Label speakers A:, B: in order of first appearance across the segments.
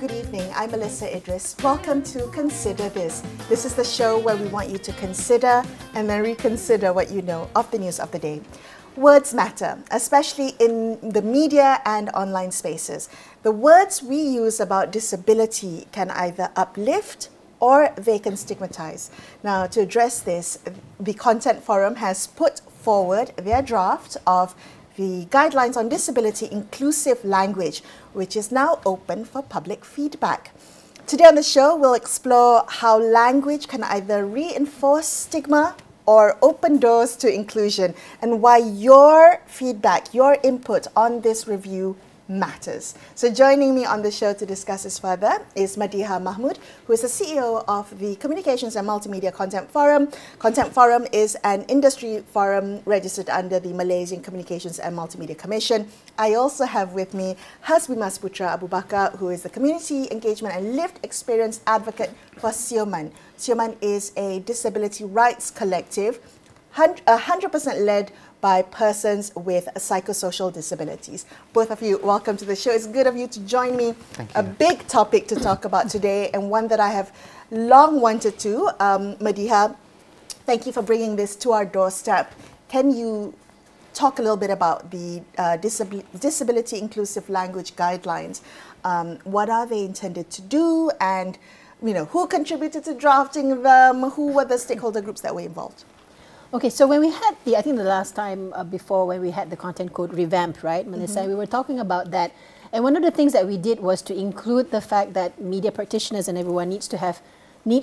A: good evening. I'm Melissa Idris. Welcome to Consider This. This is the show where we want you to consider and then reconsider what you know of the news of the day. Words matter, especially in the media and online spaces. The words we use about disability can either uplift or they can stigmatize. Now, to address this, the Content Forum has put forward their draft of the Guidelines on Disability Inclusive Language, which is now open for public feedback. Today on the show, we'll explore how language can either reinforce stigma or open doors to inclusion, and why your feedback, your input on this review matters. So joining me on the show to discuss this further is Madiha Mahmood, who is the CEO of the Communications and Multimedia Content Forum. Content Forum is an industry forum registered under the Malaysian Communications and Multimedia Commission. I also have with me Hasbi Masputra Abu Bakar, who is the Community Engagement and Lived Experience Advocate for Sioman. Sioman is a disability rights collective, 100% led by persons with psychosocial disabilities. Both of you, welcome to the show. It's good of you to join me.
B: Thank you.
A: A big topic to talk about today, and one that I have long wanted to. Madiha, thank you for bringing this to our doorstep. Can you talk a little bit about the Disability Inclusive Language Guidelines? What are they intended to do, and who contributed to drafting them? Who were the stakeholder groups that were involved?
C: Okay, so when we had I think the last time before when we had the content code revamped, right, Melissa, we were talking about that. And one of the things that we did was to include the fact that media practitioners and everyone needs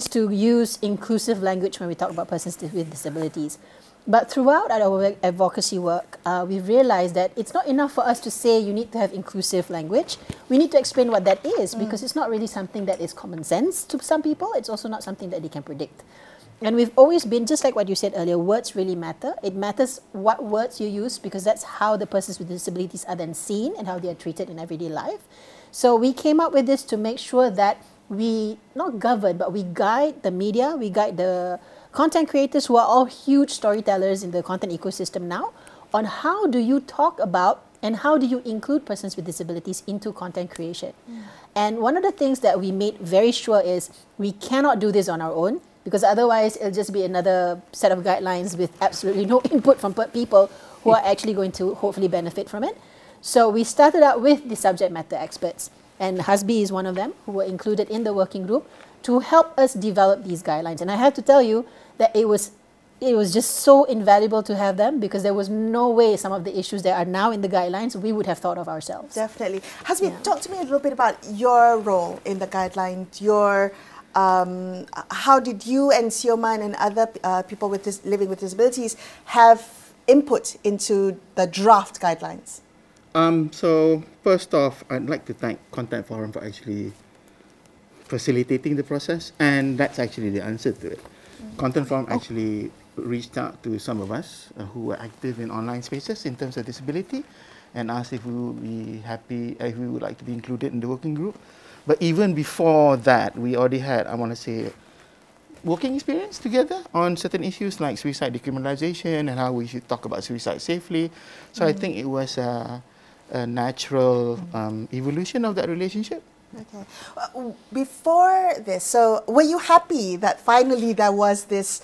C: to use inclusive language when we talk about persons with disabilities. But throughout our advocacy work, we've realized that it's not enough for us to say you need to have inclusive language. We need to explain what that is, because it's not really something that is common sense to some people. It's also not something that they can predict. And we've always been, just like what you said earlier, words really matter. It matters what words you use, because that's how the persons with disabilities are then seen and how they are treated in everyday life. So we came up with this to make sure that we not govern, but we guide the media, we guide the content creators, who are all huge storytellers in the content ecosystem now, on how do you talk about and how do you include persons with disabilities into content creation. And one of the things that we made very sure is we cannot do this on our own, because otherwise it'll just be another set of guidelines with absolutely no input from people who are actually going to hopefully benefit from it. So we started out with the subject matter experts, and Hasbi is one of them, who were included in the working group to help us develop these guidelines. And I have to tell you that it was just so invaluable to have them, because there was no way some of the issues that are now in the guidelines we would have thought of ourselves.
A: Definitely. Hasbi, talk to me a little bit about your role in the guidelines, how did you and Sioman and other people living with disabilities have input into the draft guidelines?
B: So first off, I'd like to thank Content Forum for actually facilitating the process, and that's actually the answer to it. Content Forum actually reached out to some of us who were active in online spaces in terms of disability, and asked if we would be happy, if we would like to be included in the working group. But even before that, we already had, I want to say, working experience together on certain issues like suicide decriminalization and how we should talk about suicide safely. So I think it was a natural evolution of that relationship.
A: Okay. Before this, so were you happy that finally there was this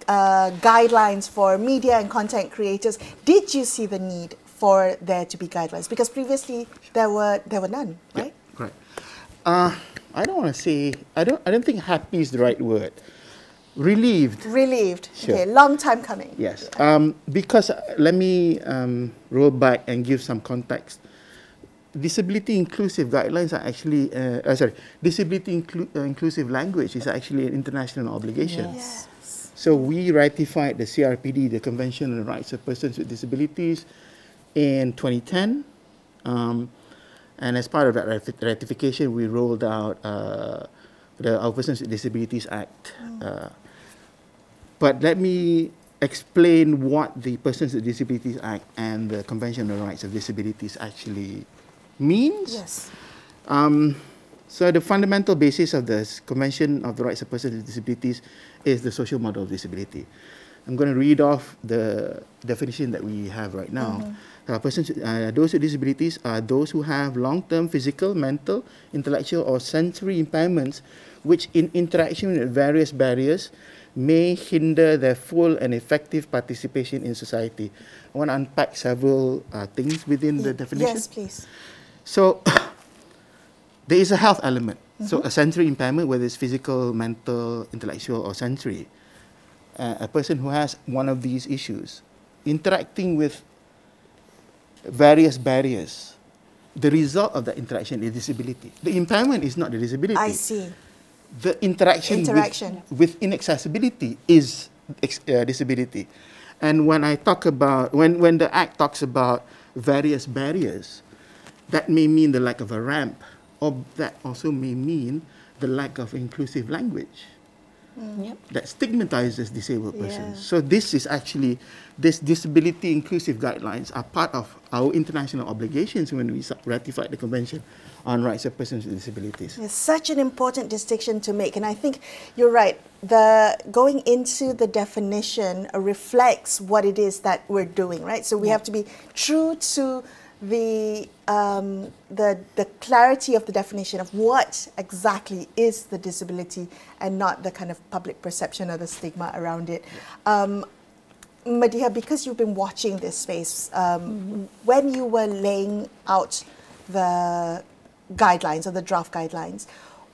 A: guidelines for media and content creators? Did you see the need for there to be guidelines? Because previously there were none, right?
B: Yeah, correct. I don't want to say, I don't think happy is the right word. Relieved.
A: Relieved.
B: Sure.
A: Okay, long time coming.
B: Yes. Because let me roll back and give some context. Disability inclusive guidelines are actually, disability inclusive language is actually an international obligation.
A: Yes.
B: So we ratified the CRPD, the Convention on the Rights of Persons with Disabilities, in 2010. And as part of that ratification, we rolled out our Persons with Disabilities Act. But let me explain what the Persons with Disabilities Act and the Convention on the Rights of Disabilities actually means.
A: Yes.
B: So the fundamental basis of the Convention of the Rights of Persons with Disabilities is the social model of disability. I'm going to read off the definition that we have right now. Those with disabilities are those who have long-term physical, mental, intellectual, or sensory impairments which in interaction with various barriers may hinder their full and effective participation in society. I want to unpack several things within the definition.
A: Yes, please.
B: So there is a health element. So a sensory impairment, whether it's physical, mental, intellectual, or sensory, a person who has one of these issues, interacting with various barriers, the result of that interaction is disability. The impairment is not the disability.
A: I see.
B: The interaction. With inaccessibility is disability. And when I talk about, when the Act talks about various barriers, that may mean the lack of a ramp, or that also may mean the lack of inclusive language that stigmatizes disabled persons. So this is actually, this disability inclusive guidelines are part of our international obligations when we ratified the Convention on Rights of Persons with Disabilities.
A: It's such an important distinction to make, and I think you're right. Going into the definition reflects what it is that we're doing, right? So we have to be true to the clarity of the definition of what exactly is the disability, and not the kind of public perception or the stigma around it. Madiha, because you've been watching this space, when you were laying out the guidelines or the draft guidelines,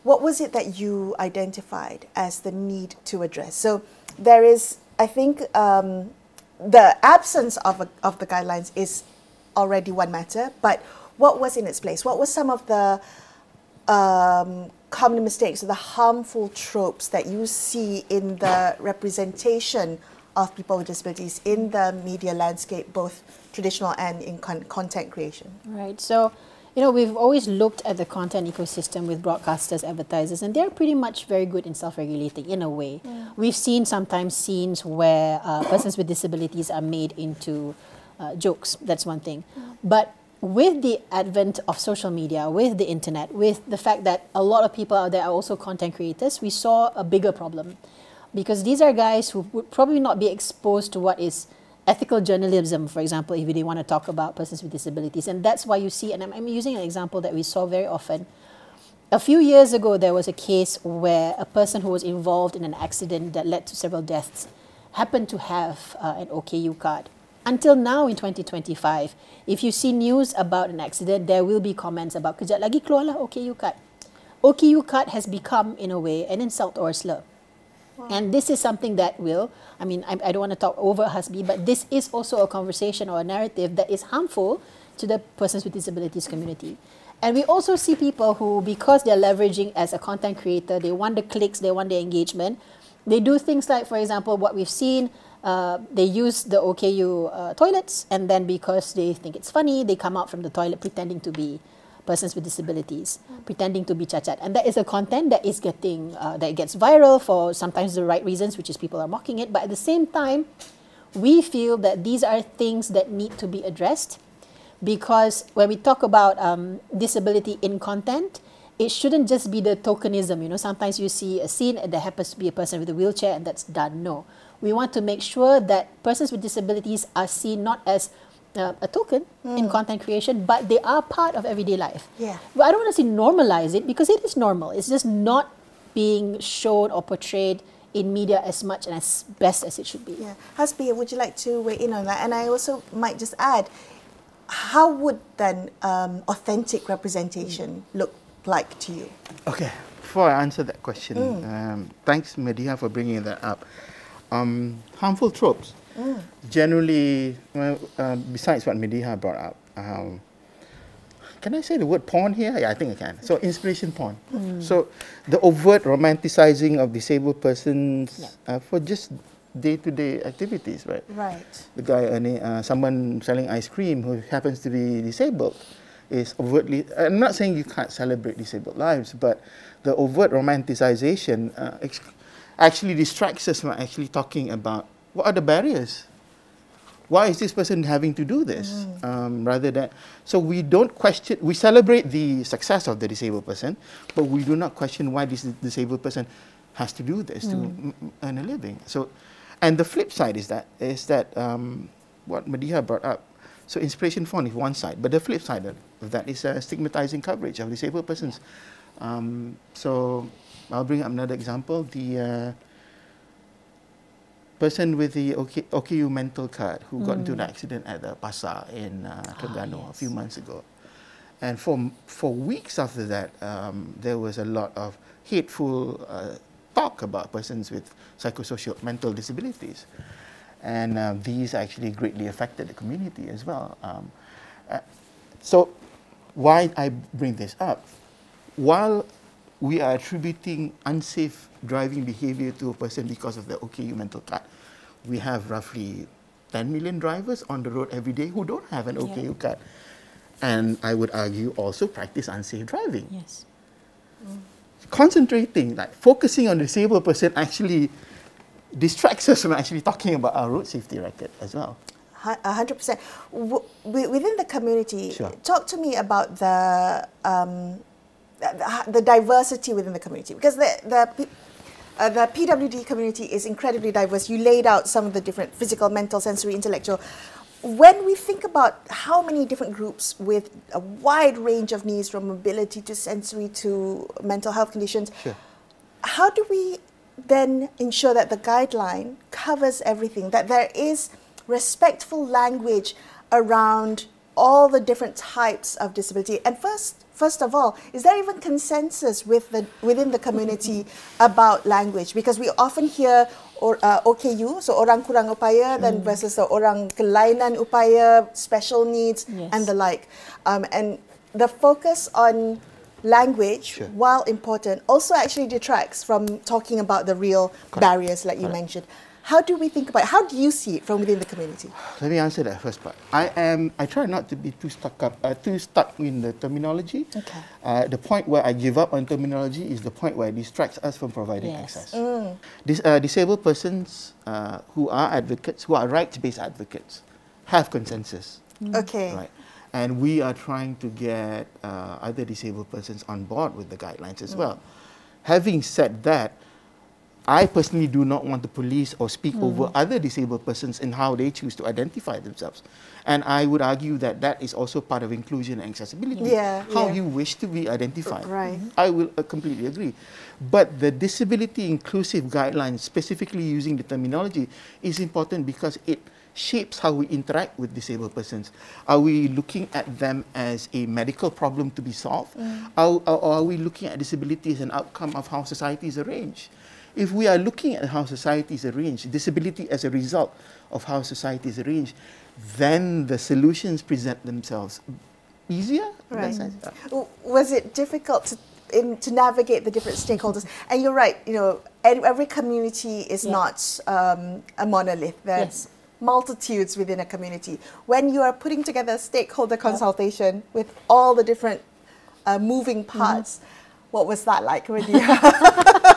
A: what was it that you identified as the need to address? So there is, I think, the absence of the guidelines is already one matter, but what was in its place? What were some of the common mistakes or the harmful tropes that you see in the representation of people with disabilities in the media landscape, both traditional and in content creation?
C: Right. So, you know, we've always looked at the content ecosystem with broadcasters, advertisers, and they're pretty much very good in self-regulating in a way. We've seen sometimes scenes where persons with disabilities are made into jokes. That's one thing. But with the advent of social media, with the internet, with the fact that a lot of people out there are also content creators, we saw a bigger problem. Because these are guys who would probably not be exposed to what is ethical journalism, for example, if they want to talk about persons with disabilities. And that's why you see, and I'm using an example that we saw very often. A few years ago, there was a case where a person who was involved in an accident that led to several deaths happened to have an OKU card. Until now in 2025, if you see news about an accident, there will be comments about, kejap lagi keluarlah OKU card. OKU card has become, in a way, an insult or a slur. And this is something that will, I mean, I don't want to talk over Hasbi, but this is also a conversation or a narrative that is harmful to the persons with disabilities community. And we also see people who, because they're leveraging as a content creator, they want the clicks, they want the engagement, they do things like, for example, what we've seen, they use the OKU toilets, and then because they think it's funny, they come out from the toilet pretending to be persons with disabilities, pretending to be cacat. And that is a content that is getting, that gets viral for sometimes the right reasons, which is people are mocking it. But at the same time, we feel that these are things that need to be addressed, because when we talk about disability in content, it shouldn't just be the tokenism. You know, sometimes you see a scene and there happens to be a person with a wheelchair and that's done. No. We want to make sure that persons with disabilities are seen not as a token in content creation, but they are part of everyday life. But I don't want to say normalize it, because it is normal. It's just not being shown or portrayed in media as much and as best as it should be.
A: Hasbi, would you like to weigh in on that? And I also might just add, how would then authentic representation look like to you?
B: Okay, before I answer that question, thanks Madiha for bringing that up. Harmful tropes. Generally, besides what Madiha brought up, can I say the word porn here? Yeah, I think I can. So inspiration porn. So the overt romanticizing of disabled persons for just day-to-day activities, right? The guy earning, someone selling ice cream who happens to be disabled is overtly, I'm not saying you can't celebrate disabled lives, but the overt romanticization actually distracts us from actually talking about what are the barriers. Why is this person having to do this? Rather than, so we don't question, we celebrate the success of the disabled person, but we do not question why this disabled person has to do this to earn a living. So, And the flip side is that what Madiha brought up. So inspiration font is one side, but the flip side of that is stigmatizing coverage of disabled persons. So I'll bring up another example. The person with the OKU mental card who got into an accident at the Pasar in Terengganu a few months ago. And for weeks after that, there was a lot of hateful talk about persons with psychosocial mental disabilities. And these actually greatly affected the community as well. So why I bring this up? While we are attributing unsafe driving behavior to a person because of the OKU mental card, we have roughly 10 million drivers on the road every day who don't have an OKU card. And I would argue also practice unsafe driving.
C: Yes.
B: Concentrating, like focusing on the disabled person actually distracts us from actually talking about our road safety record as well.
A: 100%. Within the community,
B: Sure.
A: talk to me about the diversity within the community, because the PWD community is incredibly diverse. You laid out some of the different physical, mental, sensory, intellectual. When we think about how many different groups with a wide range of needs, from mobility to sensory to mental health conditions,
B: Sure.
A: how do we then ensure that the guideline covers everything, that there is respectful language around all the different types of disability? And first of all, is there even consensus within the community about language? Because we often hear OKU, so orang kurang upaya, then versus the orang kelainan upaya, special needs, and the like. And the focus on language, while important, also actually detracts from talking about the real barriers, like you mentioned. How do we think about it? How do you see it from within the community?
B: Let me answer that first part. I try not to be too stuck in the terminology.
A: Okay.
B: The point where I give up on terminology is the point where it distracts us from providing access. Disabled persons who are advocates, who are rights-based advocates, have consensus.
A: Okay.
B: Right. And we are trying to get other disabled persons on board with the guidelines as well. Having said that, I personally do not want to police or speak over other disabled persons in how they choose to identify themselves. And I would argue that that is also part of inclusion and accessibility. How you wish to be identified.
A: Right.
B: I will completely agree. But the disability inclusive guidelines, specifically using the terminology, is important because it shapes how we interact with disabled persons. Are we looking at them as a medical problem to be solved? Or are we looking at disability as an outcome of how society is arranged? If we are looking at how society is arranged, disability as a result of how society is arranged, then the solutions present themselves easier.
A: Right. Was it difficult to navigate the different stakeholders? And you're right, you know, every community is not a monolith. There's multitudes within a community. When you are putting together a stakeholder consultation with all the different moving parts, what was that like, Radia?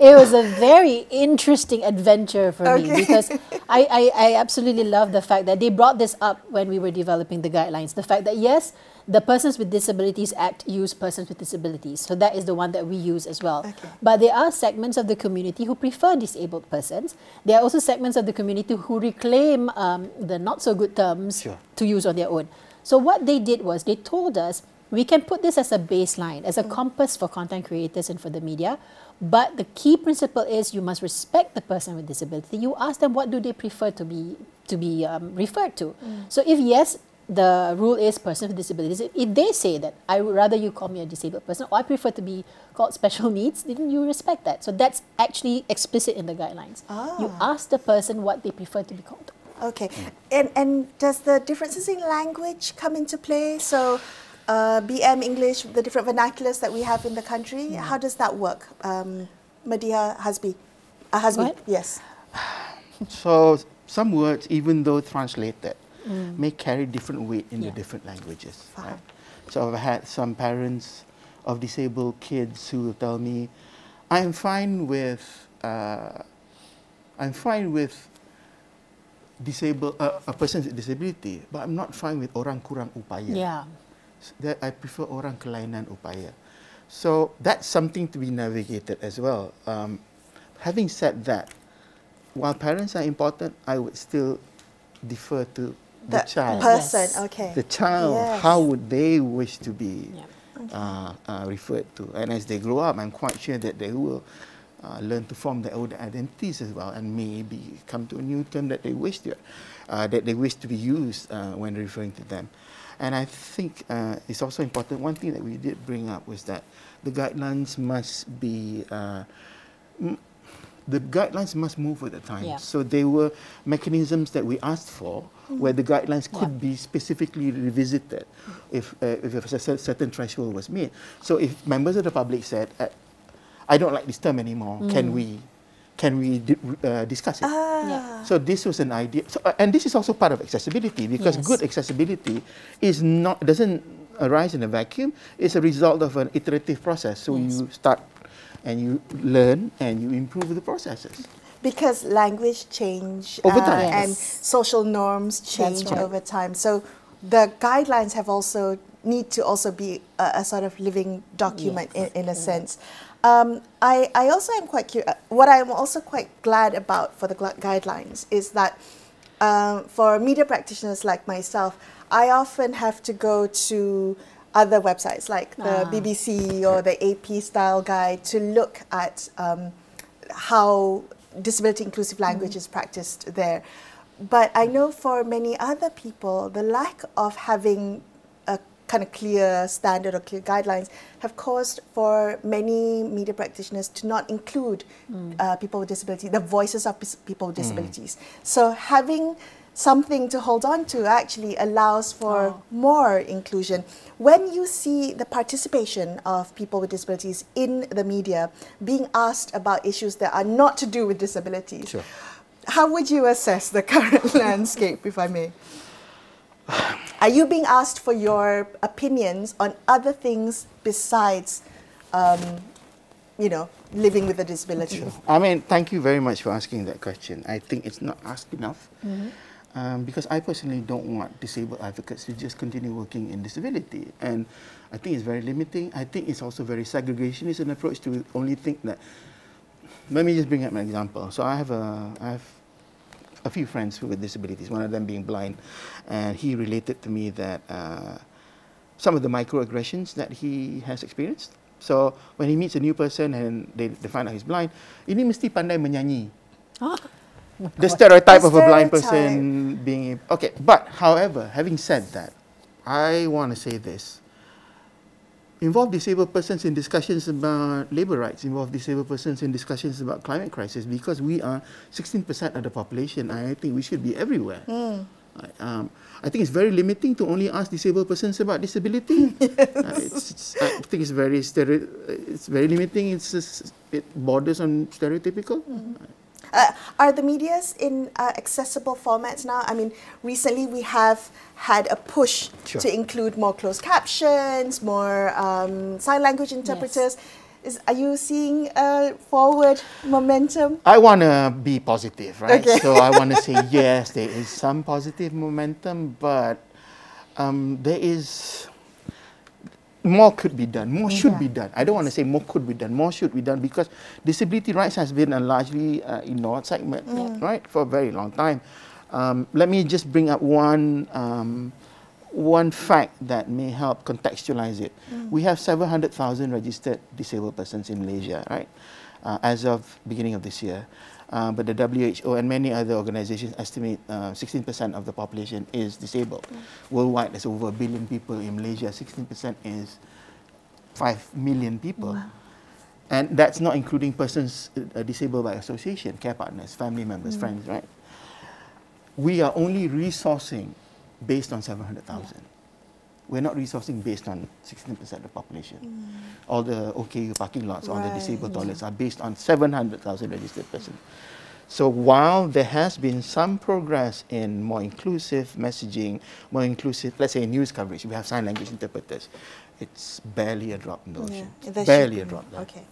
C: It was a very interesting adventure for me, because I absolutely love the fact that they brought this up when we were developing the guidelines. The fact that, yes, the Persons with Disabilities Act use persons with disabilities. So that is the one that we use as well. But there are segments of the community who prefer disabled persons. There are also segments of the community who reclaim the not so good terms to use on their own. So what they did was they told us, we can put this as a baseline, as a compass for content creators and for the media. But the key principle is you must respect the person with disability. You ask them what do they prefer to be referred to. So if yes, the rule is person with disabilities. If they say that I would rather you call me a disabled person, or I prefer to be called special needs, then you respect that. So that's actually explicit in the guidelines. You ask the person what they prefer to be called.
A: Okay. And does the differences in language come into play? So BM English, the different vernaculars that we have in the country, how does that work? Madiha Hasbi. Yes.
B: So some words, even though translated, may carry different weight in the different languages. Right? So I've had some parents of disabled kids who will tell me, I'm fine with a person with disability, but I'm not fine with orang kurang upaya. That I prefer orang kelainan upaya. So that's something to be navigated as well. Having said that, while parents are important, I would still defer to the child.
A: person,
C: Yes.
A: okay.
B: The child,
A: Yes.
B: how would they wish to be
C: Yeah.
B: referred to? And as they grow up, I'm quite sure that they will learn to form their own identities as well, and maybe come to a new term that they wish to be used when referring to them. And I think it's also important. One thing that we did bring up was that the guidelines must be. The guidelines must move with the times.
C: Yeah.
B: So there were mechanisms that we asked for where the guidelines could be specifically revisited if a certain threshold was made. So if members of the public said, I don't like this term anymore, can we discuss it?
C: Yeah.
B: So this was an idea. So, and this is also part of accessibility, because
C: Yes.
B: good accessibility doesn't arise in a vacuum. It's a result of an iterative process. So you start and you learn and you improve the processes.
A: Because language change
B: Over time.
A: and
C: Yes.
A: social norms change
C: right.
A: over time. So the guidelines need to also be a sort of living document in a sense. I also am quite curious. What I'm also quite glad about for the guidelines is that for media practitioners like myself, I often have to go to other websites like the BBC or the AP style guide to look at how disability inclusive language is practiced there. But I know for many other people, the lack of having a kind of clear standard or clear guidelines have caused for many media practitioners to not include people with disability, the voices of people with disabilities. So having something to hold on to actually allows for more inclusion. When you see the participation of people with disabilities in the media being asked about issues that are not to do with disabilities,
B: Sure.
A: how would you assess the current landscape, if I may? Are you being asked for your opinions on other things besides, living with a disability?
B: Sure. I mean, thank you very much for asking that question. I think it's not asked enough. Because I personally don't want disabled advocates to just continue working in disability. And I think it's very limiting. I think it's also very segregationist an approach to only think that. Let me just bring up an example. So I have a few friends with disabilities, one of them being blind, and he related to me that some of the microaggressions that he has experienced. So when he meets a new person and they find out he's blind, ini mesti pandai menyanyi. The stereotype of a blind person being... Okay, but however, having said that, I want to say this. Involve disabled persons in discussions about labour rights, involve disabled persons in discussions about climate crisis, because we are 16% of the population. I think we should be everywhere. I think it's very limiting to only ask disabled persons about disability. I think it's very limiting. It borders on stereotypical.
A: Are the medias in accessible formats now? I mean, recently we have had a push to include more closed captions, more sign language interpreters. Yes. Are you seeing forward momentum?
B: I want to be positive, right?
A: Okay.
B: So I want to say, yes, there is some positive momentum, but there is... more could be done, more should be done. I don't want to say more could be done, more should be done, because disability rights has been a largely ignored segment, right, for a very long time. Let me just bring up one fact that may help contextualize it. We have 700,000 registered disabled persons in Malaysia, right, as of beginning of this year. But the WHO and many other organizations estimate 16% of the population is disabled. Worldwide, there's over 1 billion people. In Malaysia, 16% is 5 million people. Wow. And that's not including persons disabled by association, care partners, family members, friends, right? We are only resourcing based on 700,000. We're not resourcing based on 16% of the population. All the OKU parking lots, all the disabled toilets are based on 700,000 registered persons. So while there has been some progress in more inclusive messaging, more inclusive, let's say, news coverage, we have sign language interpreters, it's barely a drop in the ocean. Barely a drop there.
A: Okay.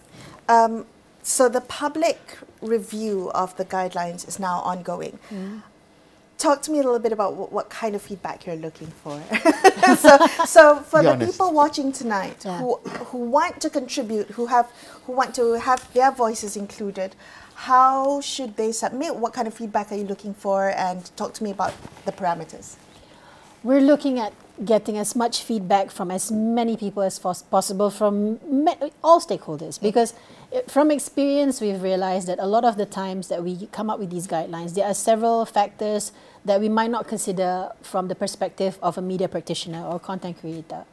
A: So the public review of the guidelines is now ongoing. Talk to me a little bit about what kind of feedback you're looking for. so for the people watching tonight who want to contribute, who want to have their voices included, how should they submit? What kind of feedback are you looking for? And talk to me about the parameters.
C: We're looking at getting as much feedback from as many people as possible, from all stakeholders, because from experience we've realized that a lot of the times that we come up with these guidelines, there are several factors that we might not consider from the perspective of a media practitioner or content creator.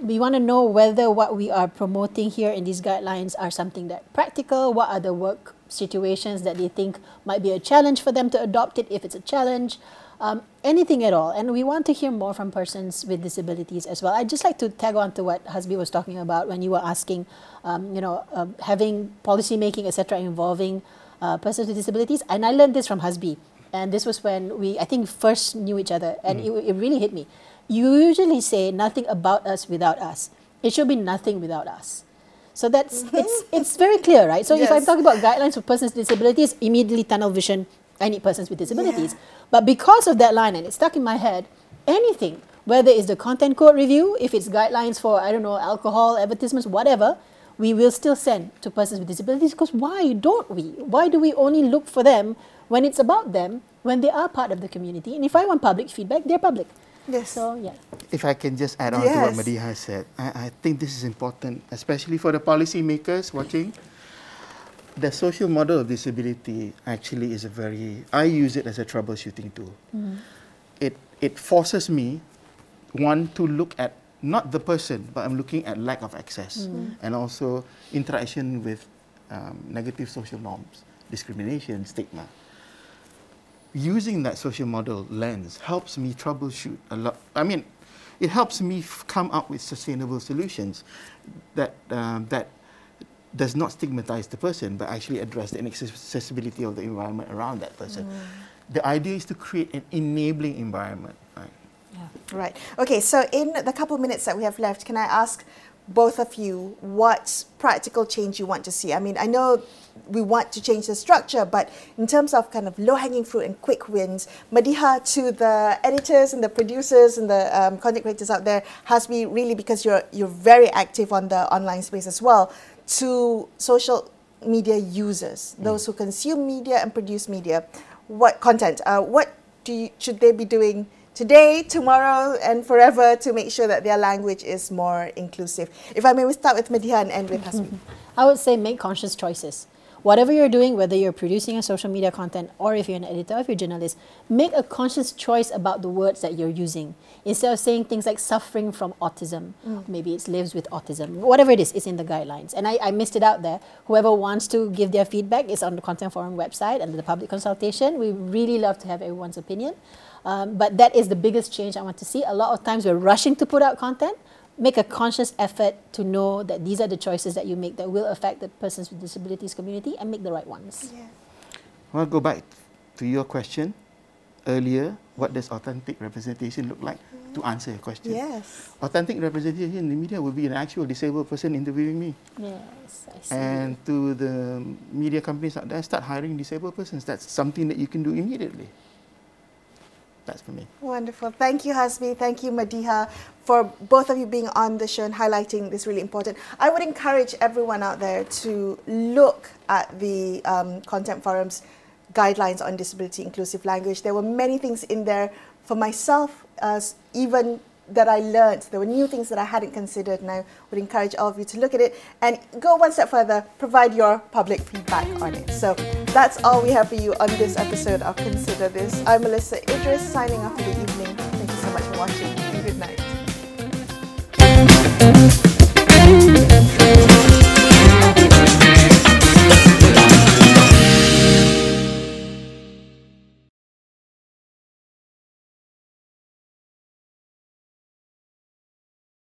C: We want to know whether what we are promoting here in these guidelines are something that practical, what are the work situations that they think might be a challenge for them to adopt it, if it's a challenge, anything at all. And we want to hear more from persons with disabilities as well. I'd just like to tag on to what Hasbi was talking about when you were asking, having policy making, etc., involving persons with disabilities. And I learned this from Hasbi. And this was when we, I think, first knew each other. And it really hit me. You usually say nothing about us without us. It should be nothing without us. So that's, it's very clear, right? So if I'm talking about guidelines for persons with disabilities, immediately tunnel vision, I need persons with disabilities. Yeah. But because of that line, and it's stuck in my head, anything, whether it's the content code review, if it's guidelines for, I don't know, alcohol, advertisements, whatever, we will still send to persons with disabilities, because why don't we? Why do we only look for them when it's about them, when they are part of the community? And if I want public feedback, they're public.
A: Yes.
C: So, yeah.
B: If I can just add on to what Madiha said, I think this is important, especially for the policy makers watching. The social model of disability actually is I use it as a troubleshooting tool. It forces me, one, to look at not the person, but I'm looking at lack of access and also interaction with negative social norms, discrimination, stigma. Using that social model lens helps me troubleshoot a lot. I mean, it helps me come up with sustainable solutions that does not stigmatize the person, but actually address the inaccessibility of the environment around that person. The idea is to create an enabling environment. Right?
A: Yeah. Right. Okay, so in the couple minutes that we have left, can I ask both of you what practical change you want to see? I mean, I know we want to change the structure, but in terms of kind of low-hanging fruit and quick wins, Madiha, to the editors and the producers and the content creators out there, Hasbi, really, because you're very active on the online space as well, to social media users, those who consume media and produce media, what content, should they be doing today, tomorrow, and forever to make sure that their language is more inclusive? If I may, we start with Madiha and end with Hasbi.
C: I would say make conscious choices. Whatever you're doing, whether you're producing a social media content or if you're an editor, if you're a journalist, make a conscious choice about the words that you're using. Instead of saying things like suffering from autism, maybe it's lives with autism, whatever it is, it's in the guidelines. And I missed it out there. Whoever wants to give their feedback is on the Content Forum website under the public consultation. We really love to have everyone's opinion. But that is the biggest change I want to see. A lot of times we're rushing to put out content. Make a conscious effort to know that these are the choices that you make that will affect the persons with disabilities community, and make the right ones.
A: Yeah.
B: I'll go back to your question earlier. What does authentic representation look like? To answer your question.
A: Yes.
B: Authentic representation in the media would be an actual disabled person interviewing me.
C: Yes, I see.
B: And to the media companies out there, start hiring disabled persons. That's something that you can do immediately. That's for me.
A: Wonderful. Thank you, Hasbi. Thank you, Madiha, for both of you being on the show and highlighting this really important. I would encourage everyone out there to look at the Content Forum's guidelines on disability inclusive language. There were many things in there for myself, even that I learned. There were new things that I hadn't considered, and I would encourage all of you to look at it and go one step further, provide your public feedback on it. So that's all we have for you on this episode of Consider This. I'm Melissa Idris, signing off for the evening. Thank you so much for watching, and good night.